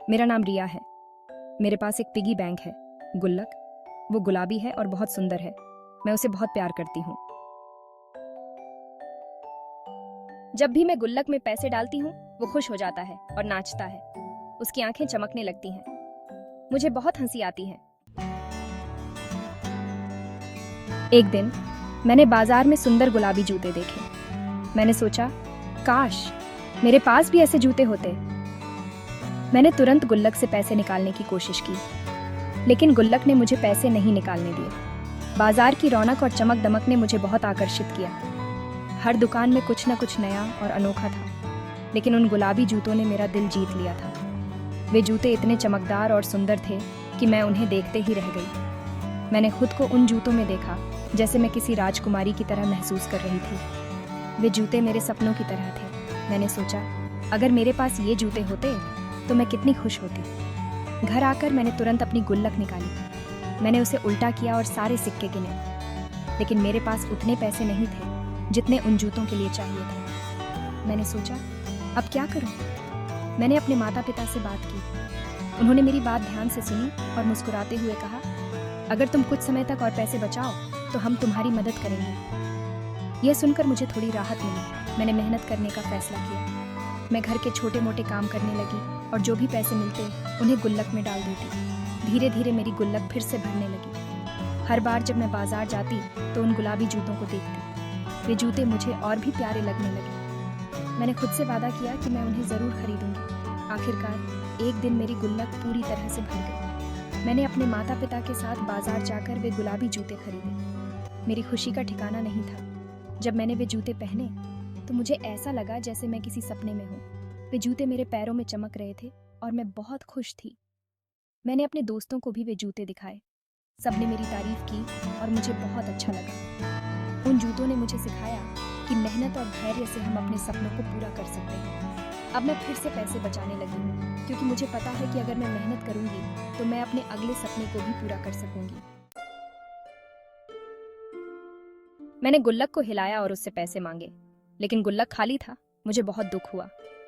मेरा नाम रिया है। मेरे पास एक पिगी बैंक है, गुल्लक। वो गुलाबी है और बहुत सुंदर है। मैं उसे बहुत प्यार करती हूँ। जब भी मैं गुल्लक में पैसे डालती हूँ, वो खुश हो जाता है और नाचता है। उसकी आंखें चमकने लगती हैं। मुझे बहुत हंसी आती है। एक दिन मैंने बाजार में सुंदर गुलाबी जूते देखे। मैंने सोचा, काश मेरे पास भी ऐसे जूते होते। मैंने तुरंत गुल्लक से पैसे निकालने की कोशिश की, लेकिन गुल्लक ने मुझे पैसे नहीं निकालने दिए। बाजार की रौनक और चमक दमक ने मुझे बहुत आकर्षित किया। हर दुकान में कुछ न कुछ नया और अनोखा था, लेकिन उन गुलाबी जूतों ने मेरा दिल जीत लिया था। वे जूते इतने चमकदार और सुंदर थे कि मैं उन्हें देखते ही रह गई। मैंने खुद को उन जूतों में देखा, जैसे मैं किसी राजकुमारी की तरह महसूस कर रही थी। वे जूते मेरे सपनों की तरह थे। मैंने सोचा, अगर मेरे पास ये जूते होते तो मैं कितनी खुश होती। घर आकर मैंने तुरंत अपनी गुल्लक निकाली। मैंने उसे उल्टा किया और सारे सिक्के गिने, लेकिन मेरे पास उतने पैसे नहीं थे जितने उन जूतों के लिए चाहिए थे। मैंने सोचा, अब क्या करूं? मैंने अपने माता पिता से बात की। उन्होंने मेरी बात ध्यान से सुनी और मुस्कुराते हुए कहा, अगर तुम कुछ समय तक और पैसे बचाओ तो हम तुम्हारी मदद करेंगे। यह सुनकर मुझे थोड़ी राहत मिली। मैंने मेहनत करने का फैसला किया। मैं घर के छोटे मोटे काम करने लगी और जो भी पैसे मिलते उन्हें गुल्लक में डाल देती। धीरे धीरे मेरी गुल्लक फिर से भरने लगी। हर बार जब मैं बाजार जाती तो उन गुलाबी जूतों को देखती। वे जूते मुझे और भी प्यारे लगने लगे। मैंने खुद से वादा किया कि मैं उन्हें ज़रूर खरीदूंगी। आखिरकार एक दिन मेरी गुल्लक पूरी तरह से भर गई। मैंने अपने माता पिता के साथ बाजार जाकर वे गुलाबी जूते खरीदे। मेरी खुशी का ठिकाना नहीं था। जब मैंने वे जूते पहने तो मुझे ऐसा लगा जैसे मैं किसी सपने में हूँ। वे जूते मेरे पैरों में चमक रहे थे और मैं बहुत खुश थी। मैंने अपने दोस्तों को भी वे जूते दिखाए। सबने मेरी तारीफ की और मुझे बहुत अच्छा लगा। उन जूतों ने मुझे सिखाया कि मेहनत और धैर्य से हम अपने सपनों को पूरा कर सकते हैं। अब मैं फिर से पैसे बचाने लगी हूँ, क्योंकि मुझे पता है कि अगर मैं मेहनत करूंगी तो मैं अपने अगले सपने को भी पूरा कर सकूंगी। मैंने गुल्लक को हिलाया और उससे पैसे मांगे, लेकिन गुल्लक खाली था। मुझे बहुत दुख हुआ।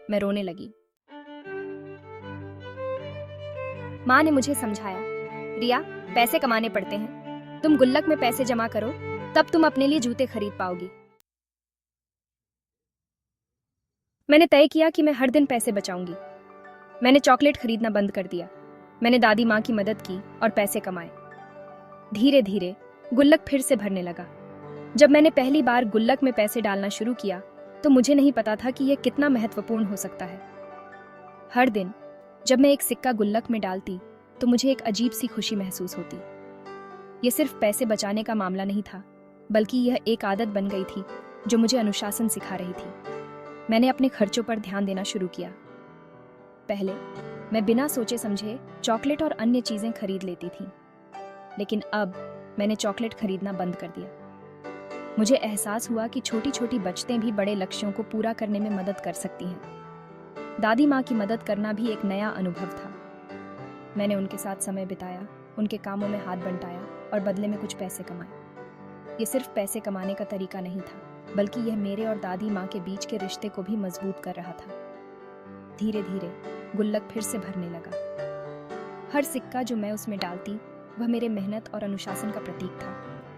मैं रोने लगी। माँ ने मुझे समझाया, रिया, पैसे कमाने पड़ते हैं। तुम गुल्लक में पैसे जमा करो, तब तुम अपने लिए जूते खरीद पाओगी। मैंने तय किया कि मैं हर दिन पैसे बचाऊंगी। मैंने चॉकलेट खरीदना बंद कर दिया। मैंने दादी माँ की मदद की और पैसे कमाए। धीरे धीरे गुल्लक फिर से भरने लगा। जब मैंने पहली बार गुल्लक में पैसे डालना शुरू किया तो मुझे नहीं पता था कि यह कितना महत्वपूर्ण हो सकता है। हर दिन जब मैं एक सिक्का गुल्लक में डालती तो मुझे एक अजीब सी खुशी महसूस होती। यह सिर्फ पैसे बचाने का मामला नहीं था, बल्कि यह एक आदत बन गई थी जो मुझे अनुशासन सिखा रही थी। मैंने अपने खर्चों पर ध्यान देना शुरू किया। पहले मैं बिना सोचे समझे चॉकलेट और अन्य चीजें खरीद लेती थी, लेकिन अब मैंने चॉकलेट खरीदना बंद कर दिया। मुझे एहसास हुआ कि छोटी छोटी बचतें भी बड़े लक्ष्यों को पूरा करने में मदद कर सकती हैं। दादी माँ की मदद करना भी एक नया अनुभव था। मैंने उनके साथ समय बिताया, उनके कामों में हाथ बंटाया और बदले में कुछ पैसे कमाए। ये सिर्फ पैसे कमाने का तरीका नहीं था, बल्कि यह मेरे और दादी माँ के बीच के रिश्ते को भी मजबूत कर रहा था। धीरे धीरे गुल्लक फिर से भरने लगा। हर सिक्का जो मैं उसमें डालती वह मेरे मेहनत और अनुशासन का प्रतीक था।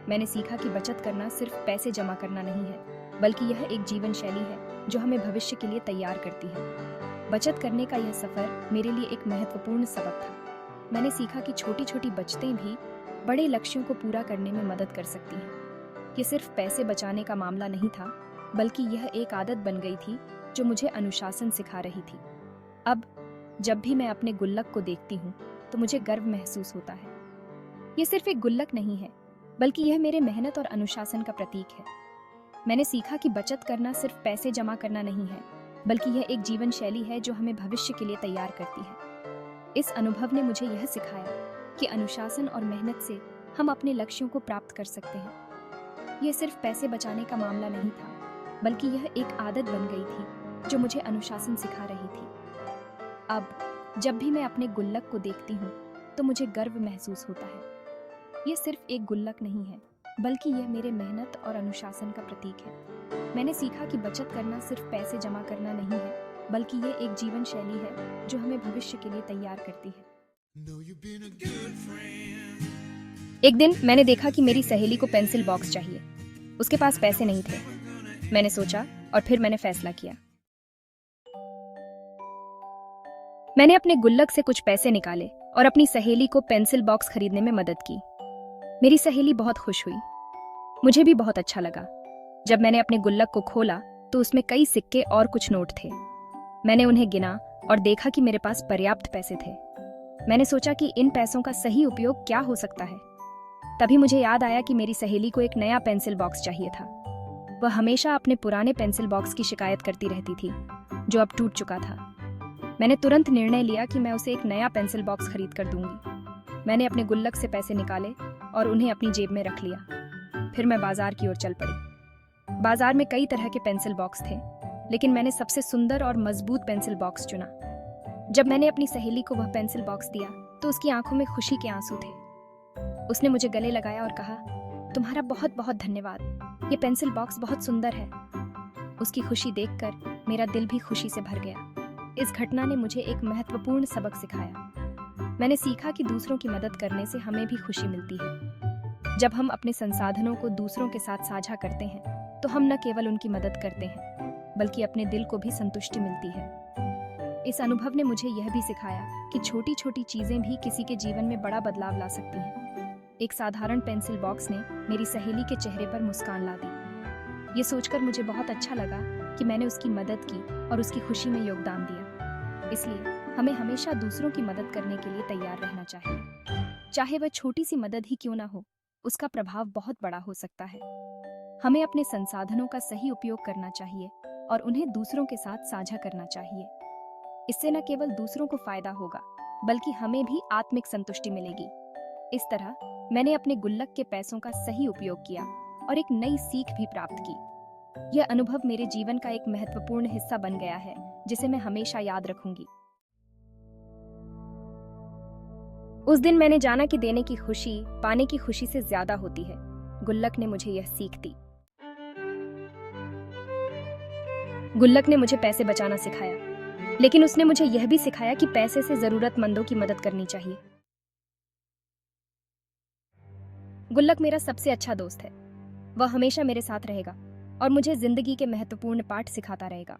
मैंने सीखा कि बचत करना सिर्फ पैसे जमा करना नहीं है, बल्कि यह एक जीवन शैली है जो हमें भविष्य के लिए तैयार करती है। बचत करने का यह सफर मेरे लिए एक महत्वपूर्ण सबक था। मैंने सीखा कि छोटी छोटी बचतें भी बड़े लक्ष्यों को पूरा करने में मदद कर सकती हैं। ये सिर्फ पैसे बचाने का मामला नहीं था, बल्कि यह एक आदत बन गई थी जो मुझे अनुशासन सिखा रही थी। अब जब भी मैं अपने गुल्लक को देखती हूँ तो मुझे गर्व महसूस होता है। ये सिर्फ एक गुल्लक नहीं है, बल्कि यह मेरे मेहनत और अनुशासन का प्रतीक है। मैंने सीखा कि बचत करना सिर्फ पैसे जमा करना नहीं है, बल्कि यह एक जीवन शैली है जो हमें भविष्य के लिए तैयार करती है। इस अनुभव ने मुझे यह सिखाया कि अनुशासन और मेहनत से हम अपने लक्ष्यों को प्राप्त कर सकते हैं। यह सिर्फ पैसे बचाने का मामला नहीं था, बल्कि यह एक आदत बन गई थी जो मुझे अनुशासन सिखा रही थी। अब जब भी मैं अपने गुल्लक को देखती हूँ तो मुझे गर्व महसूस होता है। यह सिर्फ एक गुल्लक नहीं है, बल्कि यह मेरे मेहनत और अनुशासन का प्रतीक है। मैंने सीखा कि बचत करना सिर्फ पैसे जमा करना नहीं है, बल्कि ये एक जीवन शैली है जो हमें भविष्य के लिए तैयार करती है। एक दिन मैंने देखा कि मेरी सहेली को पेंसिल बॉक्स चाहिए। उसके पास पैसे नहीं थे। मैंने सोचा और फिर मैंने फैसला किया। मैंने अपने गुल्लक से कुछ पैसे निकाले और अपनी सहेली को पेंसिल बॉक्स खरीदने में मदद की। मेरी सहेली बहुत खुश हुई। मुझे भी बहुत अच्छा लगा। जब मैंने अपने गुल्लक को खोला तो उसमें कई सिक्के और कुछ नोट थे। मैंने उन्हें गिना और देखा कि मेरे पास पर्याप्त पैसे थे। मैंने सोचा कि इन पैसों का सही उपयोग क्या हो सकता है। तभी मुझे याद आया कि मेरी सहेली को एक नया पेंसिल बॉक्स चाहिए था। वह हमेशा अपने पुराने पेंसिल बॉक्स की शिकायत करती रहती थी, जो अब टूट चुका था। मैंने तुरंत निर्णय लिया कि मैं उसे एक नया पेंसिल बॉक्स खरीद कर दूंगी। मैंने अपने गुल्लक से पैसे निकाले और उन्हें अपनी जेब में रख लिया। फिर मैं बाजार की ओर चल पड़ी। बाजार में कई तरह के पेंसिल बॉक्स थे, लेकिन मैंने सबसे सुंदर और मजबूत पेंसिल बॉक्स चुना। जब मैंने अपनी सहेली को वह पेंसिल बॉक्स दिया तो उसकी आंखों में खुशी के आंसू थे। उसने मुझे गले लगाया और कहा, तुम्हारा बहुत बहुत धन्यवाद, ये पेंसिल बॉक्स बहुत सुंदर है। उसकी खुशी देखकर मेरा दिल भी खुशी से भर गया। इस घटना ने मुझे एक महत्वपूर्ण सबक सिखाया। मैंने सीखा कि दूसरों की मदद करने से हमें भी खुशी मिलती है। जब हम अपने संसाधनों को दूसरों के साथ साझा करते हैं तो हम न केवल उनकी मदद करते हैं, बल्कि अपने दिल को भी संतुष्टि मिलती है। इस अनुभव ने मुझे यह भी सिखाया कि छोटी छोटी चीजें भी किसी के जीवन में बड़ा बदलाव ला सकती हैं। एक साधारण पेंसिल बॉक्स ने मेरी सहेली के चेहरे पर मुस्कान ला दी। ये सोचकर मुझे बहुत अच्छा लगा कि मैंने उसकी मदद की और उसकी खुशी में योगदान दिया। इसलिए हमें हमेशा दूसरों की मदद करने के लिए तैयार रहना चाहिए। चाहे वह छोटी सी मदद ही क्यों ना हो, उसका प्रभाव बहुत बड़ा हो सकता है। हमें अपने संसाधनों का सही उपयोग करना चाहिए और उन्हें दूसरों के साथ साझा करना चाहिए। इससे न केवल दूसरों को फायदा होगा, बल्कि हमें भी आत्मिक संतुष्टि मिलेगी। इस तरह मैंने अपने गुल्लक के पैसों का सही उपयोग किया और एक नई सीख भी प्राप्त की। यह अनुभव मेरे जीवन का एक महत्वपूर्ण हिस्सा बन गया है, जिसे मैं हमेशा याद रखूंगी। उस दिन मैंने जाना कि देने की खुशी पाने की खुशी से ज्यादा होती है। गुल्लक ने मुझे यह सीख दी। गुल्लक ने मुझे पैसे बचाना सिखाया, लेकिन उसने मुझे यह भी सिखाया कि पैसे से जरूरतमंदों की मदद करनी चाहिए। गुल्लक मेरा सबसे अच्छा दोस्त है। वह हमेशा मेरे साथ रहेगा और मुझे जिंदगी के महत्वपूर्ण पाठ सिखाता रहेगा।